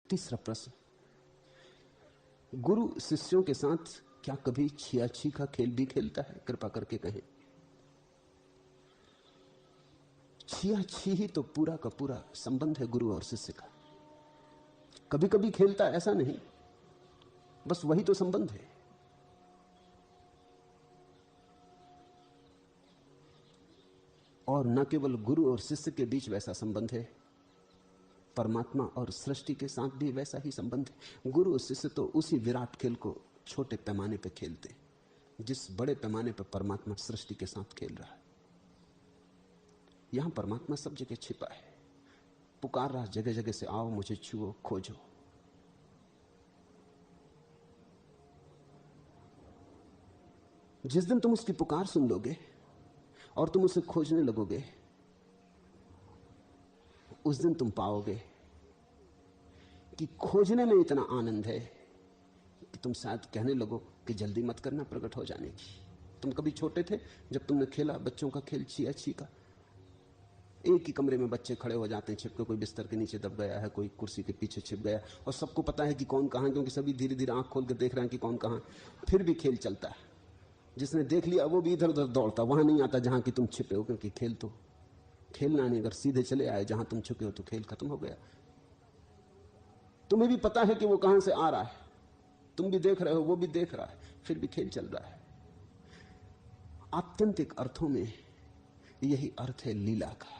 तीसरा प्रश्न, गुरु शिष्यों के साथ क्या कभी छियाछी का खेल भी खेलता है? कृपा करके कहें। छियाछी ही तो पूरा का पूरा संबंध है गुरु और शिष्य का। कभी कभी खेलता ऐसा नहीं, बस वही तो संबंध है। और न केवल गुरु और शिष्य के बीच वैसा संबंध है, परमात्मा और सृष्टि के साथ भी वैसा ही संबंध है। गुरु और शिष्य तो उसी विराट खेल को छोटे पैमाने पर खेलते हैं जिस बड़े पैमाने पर परमात्मा सृष्टि के साथ खेल रहा है। यहां परमात्मा सब जगह छिपा है, पुकार रहा जगह जगह से, आओ मुझे छुओ, खोजो। जिस दिन तुम उसकी पुकार सुन लोगे और तुम उसे खोजने लगोगे, उस दिन तुम पाओगे कि खोजने में इतना आनंद है कि तुम शायद कहने लगो कि जल्दी मत करना प्रकट हो जाने की। तुम कभी छोटे थे, जब तुमने खेला बच्चों का खेल छियाछी का, एक ही कमरे में बच्चे खड़े हो जाते हैं छिपके, कोई बिस्तर के नीचे दब गया है, कोई कुर्सी के पीछे छिप गया, और सबको पता है कि कौन कहां है, क्योंकि सभी धीरे धीरे आंख खोल के देख रहे हैं कि कौन कहां। फिर भी खेल चलता है। जिसने देख लिया वो भी इधर उधर दौड़ता, वहां नहीं आता जहां कि तुम छिपे हो, क्योंकि खेल तो खेलना नहीं। अगर सीधे चले आए जहां तुम छुपे हो तो खेल खत्म हो गया। तुम्हें भी पता है कि वो कहां से आ रहा है, तुम भी देख रहे हो, वो भी देख रहा है, फिर भी खेल चल रहा है। आत्यंतिक अर्थों में यही अर्थ है लीला का।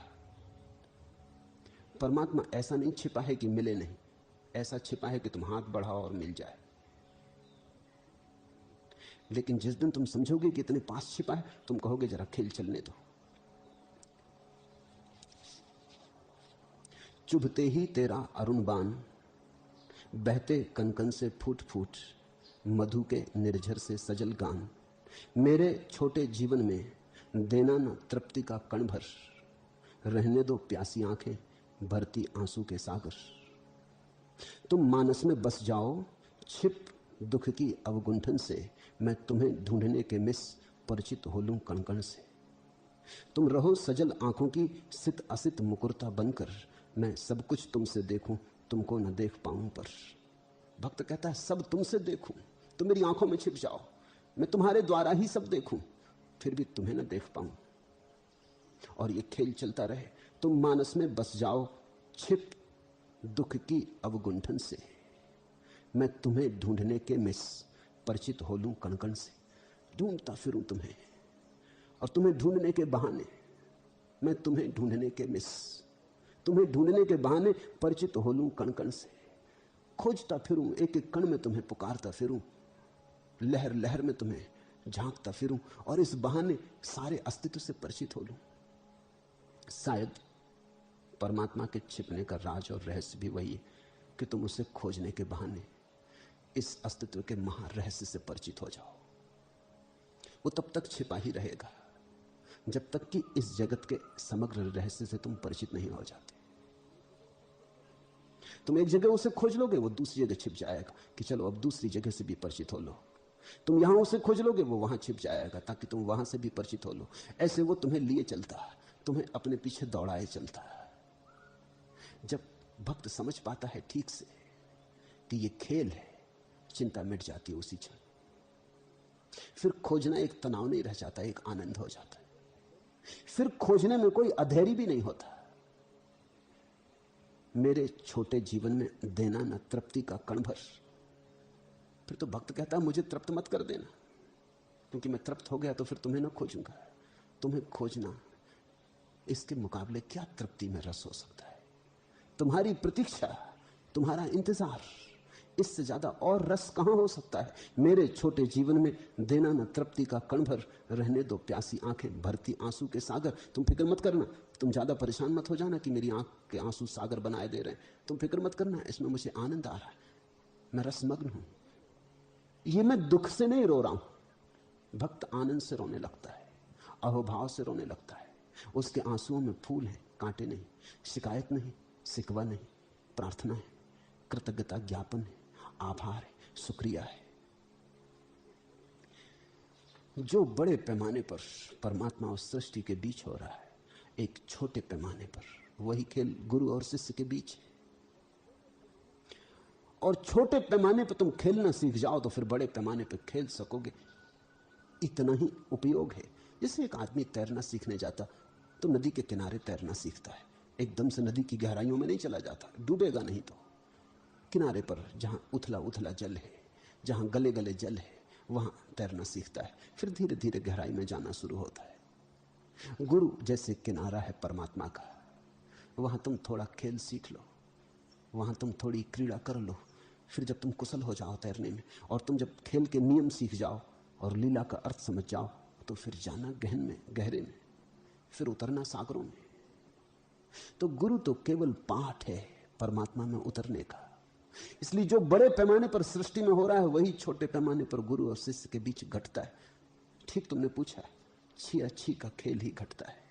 परमात्मा ऐसा नहीं छिपा है कि मिले नहीं, ऐसा छिपा है कि तुम हाथ बढ़ाओ और मिल जाए। लेकिन जिस दिन तुम समझोगे कि इतने पास छिपा है, तुम कहोगे जरा खेल चलने दो। चुभते ही तेरा अरुण बाण, बहते कनकन से फूट फूट, मधु के निर्झर से सजल गान, मेरे छोटे जीवन में देना न तृप्ति का कण भर, रहने दो प्यासी आंखें भरती आंसू के सागर। तुम मानस में बस जाओ छिप दुख की अवगुंठन से, मैं तुम्हें ढूंढने के मिस परिचित हो लूं कण कण से। तुम रहो सजल आंखों की सित असित मुकुरता बनकर, मैं सब कुछ तुमसे देखूं तुमको न देख पाऊं पर। भक्त कहता है सब तुमसे देखूं, तुम मेरी आंखों में छिप जाओ, मैं तुम्हारे द्वारा ही सब देखूं, फिर भी तुम्हें न देख पाऊं। और ये खेल चलता रहे। तुम मानस में बस जाओ छिप दुख की अवगुंठन से, मैं तुम्हें ढूंढने के मिस परिचित हो लूं कण कण से। ढूंढता फिरूं तुम्हें, और तुम्हें ढूंढने के बहाने, मैं तुम्हें ढूंढने के मिस, तुम्हें ढूंढने के बहाने परिचित हो लूं कण कण से। खोजता फिरूं, एक एक कण में तुम्हें पुकारता फिरूं, लहर लहर में तुम्हें झांकता फिरूं, और इस बहाने सारे अस्तित्व से परिचित हो लूं। शायद परमात्मा के छिपने का राज और रहस्य भी वही है कि तुम उसे खोजने के बहाने इस अस्तित्व के महारहस्य से परिचित हो जाओ। वो तब तक छिपा ही रहेगा जब तक कि इस जगत के समग्र रहस्य से तुम परिचित नहीं हो जाते। तुम एक जगह उसे खोज लोगे, वो दूसरी जगह छिप जाएगा कि चलो अब दूसरी जगह से भी परिचित हो लो। तुम यहां उसे खोज लोगे, वो वहां छिप जाएगा ताकि तुम वहां से भी परिचित हो लो। ऐसे वो तुम्हें लिए चलता, तुम्हें अपने पीछे दौड़ाए चलता। जब भक्त समझ पाता है ठीक से कि ये खेल है, चिंता मिट जाती है उसी क्षण। फिर खोजना एक तनाव नहीं रह जाता, एक आनंद हो जाता है। फिर खोजने में कोई अधैर्य भी नहीं होता। मेरे छोटे जीवन में देना न तृप्ति का कण भर। फिर तो भक्त कहता है मुझे तृप्त मत कर देना, क्योंकि मैं तृप्त हो गया तो फिर तुम्हें न खोजूंगा। तुम्हें खोजना, इसके मुकाबले क्या तृप्ति में रस हो सकता है? तुम्हारी प्रतीक्षा, तुम्हारा इंतजार, इससे ज्यादा और रस कहां हो सकता है? मेरे छोटे जीवन में देना न तृप्ति का कण भर, रहने दो प्यासी आंखें भरती आंसू के सागर। तुम फिक्र मत करना, तुम ज्यादा परेशान मत हो जाना कि मेरी आंख के आंसू सागर बनाए दे रहे हैं। तुम फिक्र मत करना, इसमें मुझे आनंद आ रहा है, मैं रसमग्न हूं। ये मैं दुख से नहीं रो रहा हूं। भक्त आनंद से रोने लगता है, अहोभाव से रोने लगता है। उसके आंसुओं में फूल हैं, कांटे नहीं। शिकायत नहीं, सिकवा नहीं, प्रार्थना है, कृतज्ञता ज्ञापन है, आभार है, शुक्रिया है। जो बड़े पैमाने पर परमात्मा और सृष्टि के बीच हो रहा है, एक छोटे पैमाने पर वही खेल गुरु और शिष्य के बीच है। और छोटे पैमाने पर तुम खेलना सीख जाओ तो फिर बड़े पैमाने पर खेल सकोगे। इतना ही उपयोग है। जैसे एक आदमी तैरना सीखने जाता तो नदी के किनारे तैरना सीखता है, एकदम से नदी की गहराइयों में नहीं चला जाता, डूबेगा नहीं। तो किनारे पर जहां उथला उथला जल है, जहां गले गले जल है, वहां तैरना सीखता है, फिर धीरे धीरे गहराई में जाना शुरू होता है। गुरु जैसे किनारा है परमात्मा का, वहां तुम थोड़ा खेल सीख लो, वहां तुम थोड़ी क्रीड़ा कर लो। फिर जब तुम कुशल हो जाओ तैरने में, और तुम जब खेल के नियम सीख जाओ और लीला का अर्थ समझ जाओ, तो फिर जाना गहन में, गहरे में, फिर उतरना सागरों में। तो गुरु तो केवल पाठ है परमात्मा में उतरने का। इसलिए जो बड़े पैमाने पर सृष्टि में हो रहा है वही छोटे पैमाने पर गुरु और शिष्य के बीच घटता है। ठीक तुमने पूछा, छिया छी का खेल ही घटता है।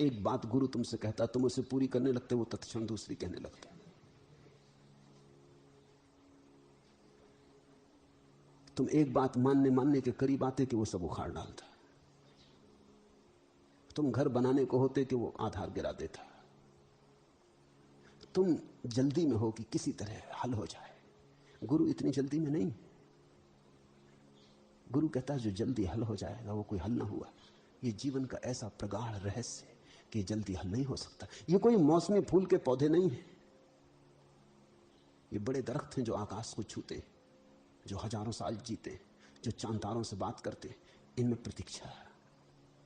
एक बात गुरु तुमसे कहता, तुम उसे पूरी करने लगते, वो तत्क्षण दूसरी कहने लगता। तुम एक बात मानने के करीब आते कि वो सब उखाड़ डालता। तुम घर बनाने को होते कि वो आधार गिरा देता। तुम जल्दी में हो कि किसी तरह हल हो जाए, गुरु इतनी जल्दी में नहीं। गुरु कहता है जो जल्दी हल हो जाएगा वो कोई हल ना हुआ। ये जीवन का ऐसा प्रगाढ़ रहस्य है कि जल्दी हल नहीं हो सकता। ये कोई मौसमी फूल के पौधे नहीं है, ये बड़े दरख्त हैं जो आकाश को छूते, जो हजारों साल जीते, जो चांतारों से बात करते। इनमें प्रतीक्षा है।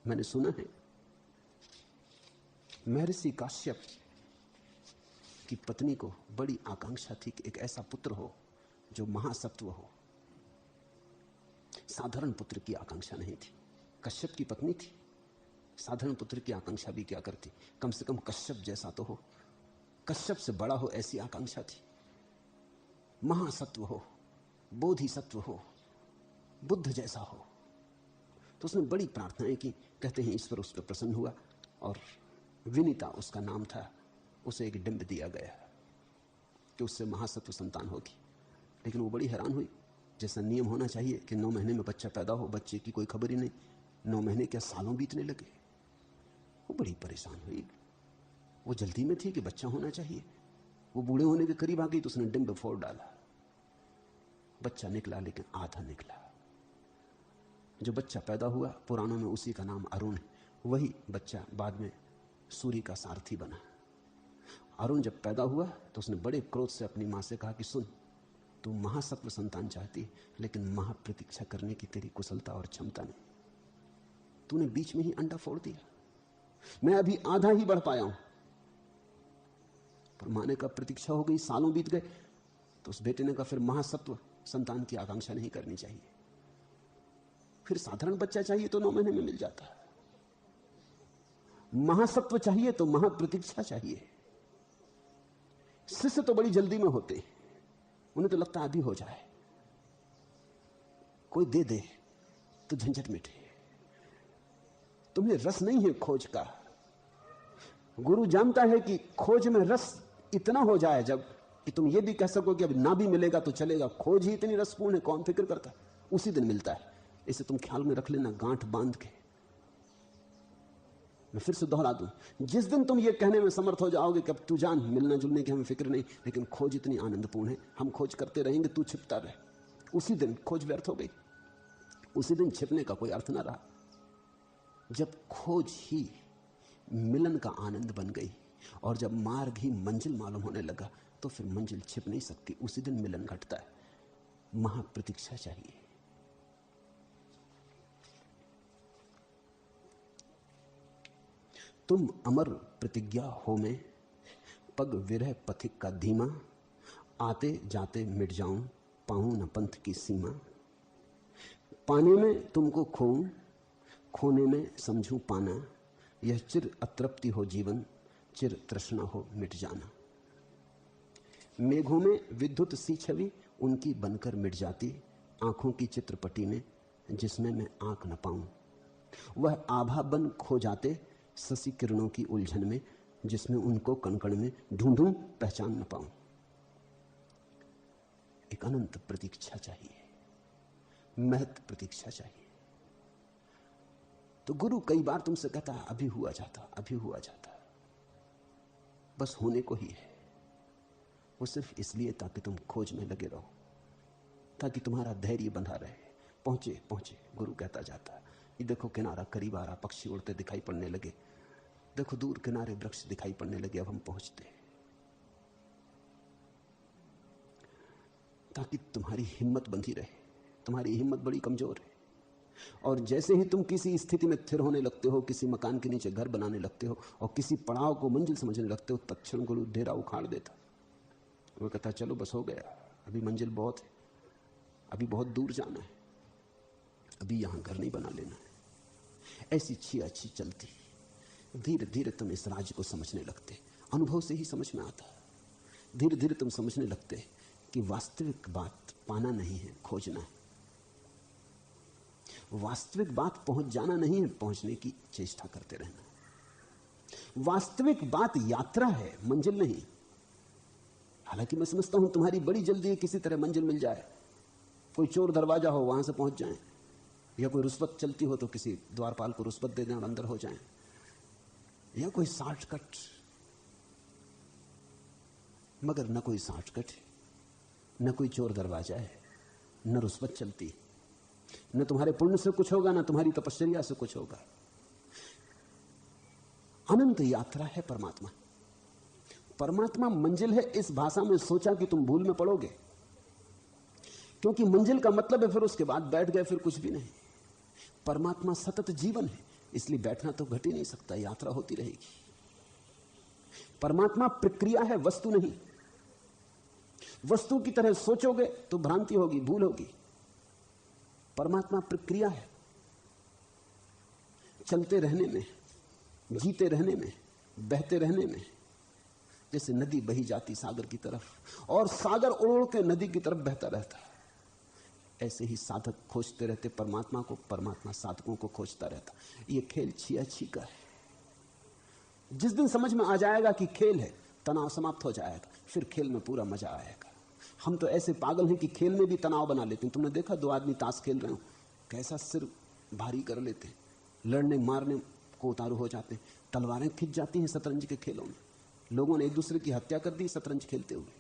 मैंने सुना है महर्षि काश्यप की पत्नी को बड़ी आकांक्षा थी कि एक ऐसा पुत्र हो जो महासत्व हो। साधारण पुत्र की आकांक्षा नहीं थी। कश्यप की पत्नी थी, साधारण पुत्र की आकांक्षा भी क्या करती, कम से कम कश्यप जैसा तो हो, कश्यप से बड़ा हो, ऐसी आकांक्षा थी। महासत्व हो, बोधिसत्व हो, बुद्ध जैसा हो। तो उसने बड़ी प्रार्थनाएं की। कहते हैं ईश्वर उस पर प्रसन्न हुआ और विनीता उसका नाम था। उसे एक डिंब दिया गया कि उससे महासत्व संतान होगी। लेकिन वो बड़ी हैरान हुई। जैसा नियम होना चाहिए कि 9 महीने में बच्चा पैदा हो, बच्चे की कोई खबर ही नहीं। 9 महीने क्या सालों बीतने लगे। वो बड़ी परेशान हुई। वो जल्दी में थी कि बच्चा होना चाहिए। वो बूढ़े होने के करीब आ गई तो उसने डिंब फोड़ डाला। बच्चा निकला, लेकिन आधा निकला। जो बच्चा पैदा हुआ, पुराणों में उसी का नाम अरुण है। वही बच्चा बाद में सूर्य का सारथी बना। अरुण जब पैदा हुआ तो उसने बड़े क्रोध से अपनी मां से कहा कि सुन, तू महासत्व संतान चाहती है, लेकिन महाप्रतीक्षा करने की तेरी कुशलता और क्षमता नहीं। तूने बीच में ही अंडा फोड़ दिया। मैं अभी आधा ही बढ़ पाया हूं। पर मां ने कहा प्रतीक्षा हो गई, सालों बीत गए। तो उस बेटे ने कहा फिर महासत्व संतान की आकांक्षा नहीं करनी चाहिए। फिर साधारण बच्चा चाहिए तो 9 महीने में मिल जाता है। महासत्व चाहिए तो महाप्रतीक्षा चाहिए। शिष्य तो बड़ी जल्दी में होते, उन्हें तो लगता है अभी हो जाए, कोई दे दे तो झंझट मिटे। तुम्हें रस नहीं है खोज का। गुरु जानता है कि खोज में रस इतना हो जाए जब कि तुम ये भी कह सको कि अब ना भी मिलेगा तो चलेगा। खोज ही इतनी रसपूर्ण है, कौन फिक्र करता, उसी दिन मिलता है। इसे तुम ख्याल में रख लेना, गांठ बांध के। मैं फिर से दोहरा दूं, जिस दिन तुम ये कहने में समर्थ हो जाओगे कि अब तू जान, मिलना जुलने की हमें फिक्र नहीं, लेकिन खोज इतनी आनंदपूर्ण है, हम खोज करते रहेंगे, तू छिपता रहे, उसी दिन खोज व्यर्थ हो गई। उसी दिन छिपने का कोई अर्थ ना रहा। जब खोज ही मिलन का आनंद बन गई और जब मार्ग ही मंजिल मालूम होने लगा, तो फिर मंजिल छिप नहीं सकती। उसी दिन मिलन घटता है। महाप्रतीक्षा चाहिए। तुम अमर प्रतिज्ञा हो में, पग विरह पथिक का धीमा, आते जाते मिट जाऊं, पाऊं न पंथ की सीमा। पाने में तुमको खोऊं, खोने में समझूं पाना, यह चिर अतृप्ति हो जीवन, चिर तृष्णा हो मिट जाना। मेघों में विद्युत सी छवि उनकी बनकर मिट जाती, आंखों की चित्रपटी में जिसमें मैं आंख न पाऊं। वह आभा बन खो जाते शशि किरणों की उलझन में, जिसमें उनको कणकण में ढूंढूं पहचान न पाऊं। एक अनंत प्रतीक्षा चाहिए, महत प्रतीक्षा चाहिए। तो गुरु कई बार तुमसे कहता है अभी हुआ जाता, अभी हुआ जाता, बस होने को ही है। वो सिर्फ इसलिए ताकि तुम खोज में लगे रहो, ताकि तुम्हारा धैर्य बंधा रहे। पहुंचे पहुंचे, गुरु कहता जाता है। ये देखो किनारा करीब आ रहा, पक्षी उड़ते दिखाई पड़ने लगे, देखो दूर किनारे वृक्ष दिखाई पड़ने लगे, अब हम पहुंचते। ताकि तुम्हारी हिम्मत बंधी रहे। तुम्हारी हिम्मत बड़ी कमजोर है, और जैसे ही तुम किसी स्थिति में स्थिर होने लगते हो, किसी मकान के नीचे घर बनाने लगते हो और किसी पड़ाव को मंजिल समझने लगते हो, तत्क्षण गुरु डेरा उखाड़ देता। वो कहता चलो बस हो गया, अभी मंजिल बहुत है, अभी बहुत दूर जाना है, अभी यहां घर नहीं बना लेना है। ऐसी छिया छी चलती। धीरे धीरे तुम इस राज्य को समझने लगते, अनुभव से ही समझ में आता। धीरे धीरे तुम समझने लगते कि वास्तविक बात पाना नहीं है, खोजना है। वास्तविक बात पहुंच जाना नहीं है, पहुंचने की चेष्टा करते रहना। वास्तविक बात यात्रा है, मंजिल नहीं। हालांकि मैं समझता हूं तुम्हारी बड़ी जल्दी है किसी तरह मंजिल मिल जाए, कोई चोर दरवाजा हो वहां से पहुंच जाए, या कोई रुस्वत चलती हो तो किसी द्वारपाल को रुस्वत दे दें और अंदर हो जाएं, या कोई शॉर्टकट। मगर न कोई शॉर्टकट है, न कोई चोर दरवाजा है, न रुस्वत चलती, न तुम्हारे पुण्य से कुछ होगा, न तुम्हारी तपश्चर्या से कुछ होगा। अनंत यात्रा है परमात्मा। परमात्मा मंजिल है इस भाषा में सोचा कि तुम भूल में पड़ोगे, क्योंकि मंजिल का मतलब है फिर उसके बाद बैठ गए, फिर कुछ भी नहीं। परमात्मा सतत जीवन है, इसलिए बैठना तो घट ही नहीं सकता, यात्रा होती रहेगी। परमात्मा प्रक्रिया है, वस्तु नहीं। वस्तु की तरह सोचोगे तो भ्रांति होगी, भूल होगी। परमात्मा प्रक्रिया है, चलते रहने में, जीते रहने में, बहते रहने में। जैसे नदी बही जाती सागर की तरफ और सागर उड़ के नदी की तरफ बहता रहता है, ऐसे ही साधक खोजते रहते परमात्मा को, परमात्मा साधकों को खोजता रहता। ये खेल छिया छी का है। जिस दिन समझ में आ जाएगा कि खेल है, तनाव समाप्त हो जाएगा, फिर खेल में पूरा मजा आएगा। हम तो ऐसे पागल हैं कि खेल में भी तनाव बना लेते हैं। तुमने देखा दो आदमी ताश खेल रहे हो, कैसा सिर भारी कर लेते हैं, लड़ने मारने को उतारू हो जाते हैं, तलवारें खिंच जाती हैं शतरंज के खेलों में। लोगों ने एक दूसरे की हत्या कर दी शतरंज खेलते हुए,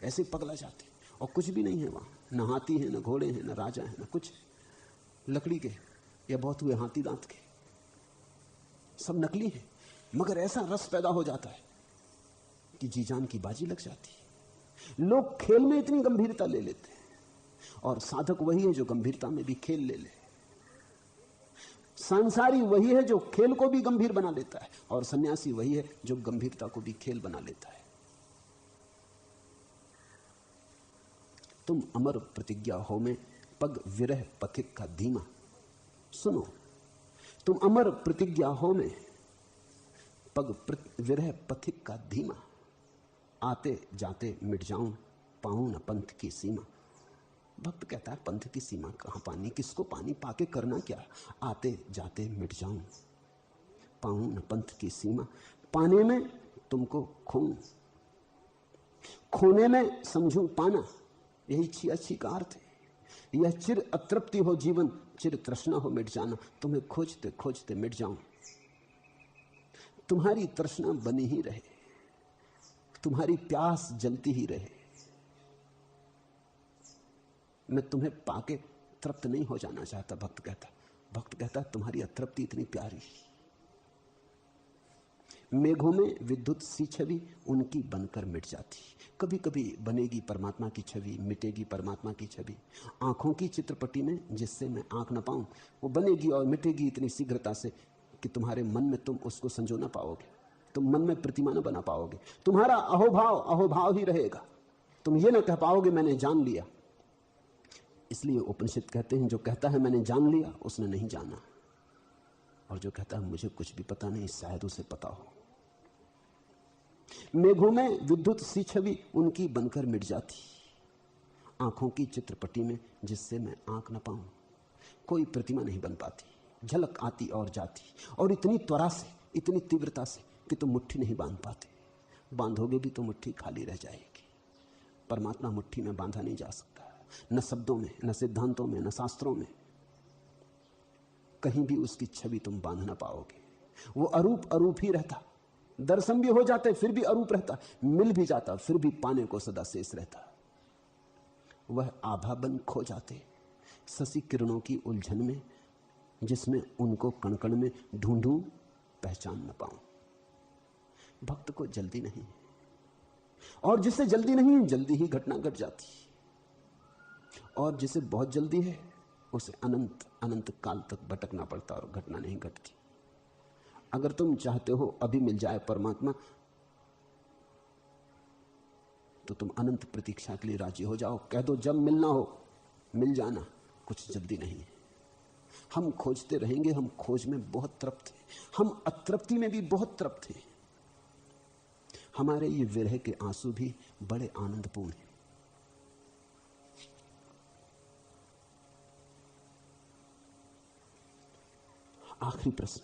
ऐसे पगला जाते। और कुछ भी नहीं है वहां, न हाथी है, न घोड़े हैं, न राजा है, न कुछ, लकड़ी के या बहुत हुए हाथी दांत के, सब नकली है। मगर ऐसा रस पैदा हो जाता है कि जी जान की बाजी लग जाती है। लोग खेल में इतनी गंभीरता ले लेते हैं, और साधक वही है जो गंभीरता में भी खेल ले ले। संसारी वही है जो खेल को भी गंभीर बना लेता है, और सन्यासी वही है जो गंभीरता को भी खेल बना लेता है। तुम अमर प्रतिज्ञा हो में पग विरह पथिक का धीमा। सुनो, तुम अमर प्रतिज्ञा हो में पग विरह पथिक का धीमा। आते जाते मिट जाऊं, पाऊं न पंथ की सीमा। भक्त कहता है पंथ की सीमा कहां पानी, किसको पानी, पाके करना क्या। आते जाते मिट जाऊं, पाऊं न पंथ की सीमा। पाने में तुमको खोऊं, खोने में समझूं पाना। यही छी अच्छी का अर्थ है। यह चिर अतृप्ति हो जीवन, चिर तृष्णा हो मिट जाना। तुम्हें खोजते खोजते मिट जाऊं, तुम्हारी तृष्णा बनी ही रहे, तुम्हारी प्यास जलती ही रहे। मैं तुम्हें पाके तृप्त नहीं हो जाना चाहता, भक्त कहता। भक्त कहता तुम्हारी अतृप्ति इतनी प्यारी। मेघों में विद्युत सी छवि उनकी बनकर मिट जाती। कभी कभी बनेगी परमात्मा की छवि, मिटेगी परमात्मा की छवि। आंखों की चित्रपटी में जिससे मैं आंख न पाऊं, वो बनेगी और मिटेगी इतनी शीघ्रता से कि तुम्हारे मन में तुम उसको संजो ना पाओगे, तुम मन में प्रतिमा न बना पाओगे। तुम्हारा अहोभाव ही रहेगा। तुम ये ना कह पाओगे मैंने जान लिया। इसलिए उपनिषद कहते हैं जो कहता है मैंने जान लिया उसने नहीं जाना, और जो कहता है मुझे कुछ भी पता नहीं शायद उसे पता हो। मेघों में विद्युत सी छवि उनकी बनकर मिट जाती, आंखों की चित्रपटी में जिससे मैं आंख न पाऊं। कोई प्रतिमा नहीं बन पाती, झलक आती और जाती, और इतनी त्वरा से, इतनी तीव्रता से कि तुम मुट्ठी नहीं बांध पाते। बांधोगे भी तो मुट्ठी खाली रह जाएगी। परमात्मा मुट्ठी में बांधा नहीं जा सकता, न शब्दों में, न सिद्धांतों में, न शास्त्रों में। कहीं भी उसकी छवि तुम बांध ना पाओगे। वो अरूप अरूप ही रहता, दर्शन भी हो जाते फिर भी अरूप रहता, मिल भी जाता फिर भी पाने को सदा शेष रहता। वह आभा बन खो जाते शशि किरणों की उलझन में, जिसमें उनको कण-कण में ढूंढूं पहचान न पाऊं। भक्त को जल्दी नहीं, और जिसे जल्दी नहीं जल्दी ही घटना घट जाती, और जिसे बहुत जल्दी है उसे अनंत अनंत काल तक भटकना पड़ता और घटना नहीं घटती। अगर तुम चाहते हो अभी मिल जाए परमात्मा, तो तुम अनंत प्रतीक्षा के लिए राजी हो जाओ। कह दो जब मिलना हो मिल जाना, कुछ जल्दी नहीं है। हम खोजते रहेंगे, हम खोज में बहुत तृप्त हैं, हम अतृप्ति में भी बहुत तृप्त हैं। हमारे ये विरह के आंसू भी बड़े आनंदपूर्ण हैं। आखिरी प्रश्न,